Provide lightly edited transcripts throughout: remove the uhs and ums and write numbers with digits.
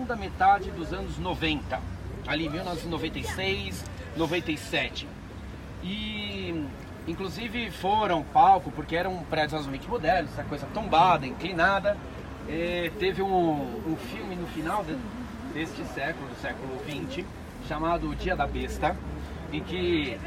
segunda metade dos anos 90, ali 1996, 97. E inclusive foram palco, porque eram prédios razoavelmente modernos, essa coisa tombada, inclinada. Teve um filme no final deste século, do século XX, chamado O Dia da Besta, em que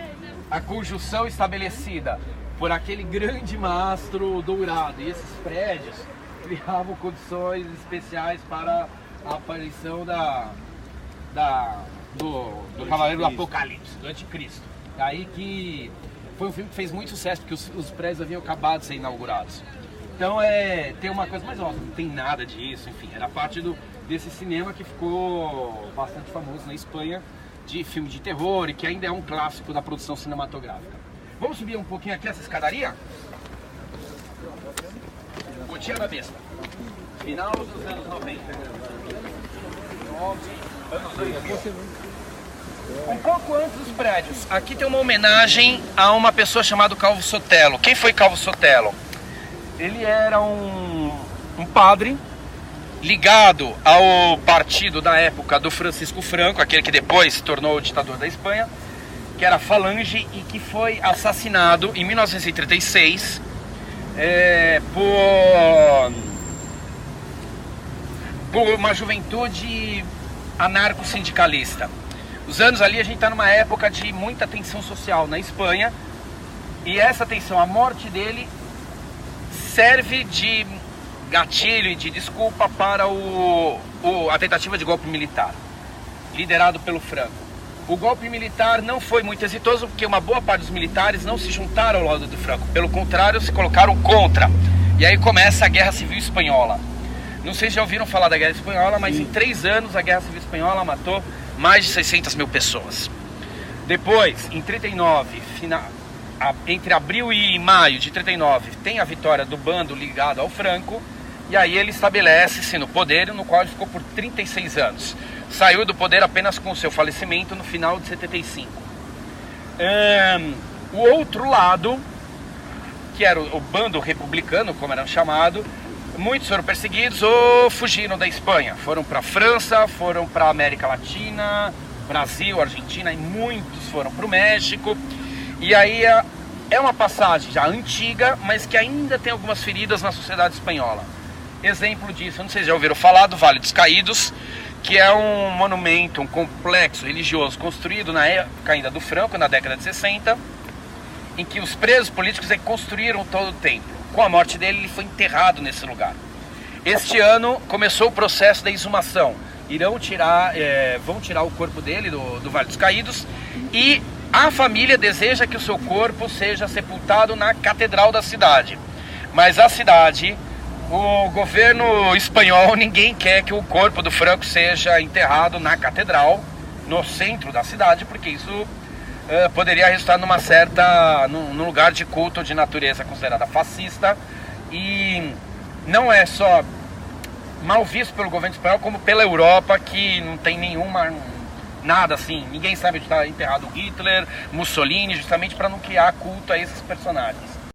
a conjunção estabelecida por aquele grande mastro dourado e esses prédios criavam condições especiais para a aparição do Cavaleiro do Apocalipse, do Anticristo. Aí que foi um filme que fez muito sucesso, porque os prédios haviam acabado de ser inaugurados. Então tem uma coisa mais óbvia, não tem nada disso, enfim, era parte desse cinema que ficou bastante famoso na Espanha, de filme de terror, e que ainda é um clássico da produção cinematográfica. Vamos subir um pouquinho aqui essa escadaria? O Dia da Besta, final dos anos 90. Um pouco antes dos prédios, aqui tem uma homenagem a uma pessoa chamada Calvo Sotelo. Quem foi Calvo Sotelo? Ele era um padre ligado ao partido da época do Francisco Franco, aquele que depois se tornou o ditador da Espanha, que era a Falange, e que foi assassinado em 1936 por uma juventude anarco-sindicalista. Os anos ali, a gente está numa época de muita tensão social na Espanha, e essa tensão, a morte dele, serve de gatilho e de desculpa para a tentativa de golpe militar, liderado pelo Franco. O golpe militar não foi muito exitoso, porque uma boa parte dos militares não se juntaram ao lado do Franco, pelo contrário, se colocaram contra. E aí começa a Guerra Civil Espanhola. Não sei se já ouviram falar da Guerra Espanhola, mas em 3 anos a Guerra Civil Espanhola matou mais de 600 mil pessoas. Depois, em 39, entre abril e maio de 39, tem a vitória do bando ligado ao Franco, e aí ele estabelece-se no poder, no qual ele ficou por 36 anos. Saiu do poder apenas com o seu falecimento no final de 75. O outro lado, que era o bando republicano, como era chamado, muitos foram perseguidos ou fugiram da Espanha. Foram para a França, foram para a América Latina, Brasil, Argentina, e muitos foram para o México. E aí é uma passagem já antiga, mas que ainda tem algumas feridas na sociedade espanhola. Exemplo disso, não sei se já ouviram falar do Vale dos Caídos, que é um monumento, um complexo religioso construído na época ainda do Franco, na década de 60, em que os presos políticos construíram todo o templo. Com a morte dele, ele foi enterrado nesse lugar. Este ano começou o processo da exumação. Vão tirar o corpo dele do Vale dos Caídos, e a família deseja que o seu corpo seja sepultado na catedral da cidade. Mas a cidade, o governo espanhol, ninguém quer que o corpo do Franco seja enterrado na catedral, no centro da cidade, porque isso poderia resultar num lugar de culto de natureza considerada fascista, e não é só mal visto pelo governo espanhol, como pela Europa, que não tem nada assim, ninguém sabe onde está enterrado Hitler, Mussolini, justamente para não criar culto a esses personagens.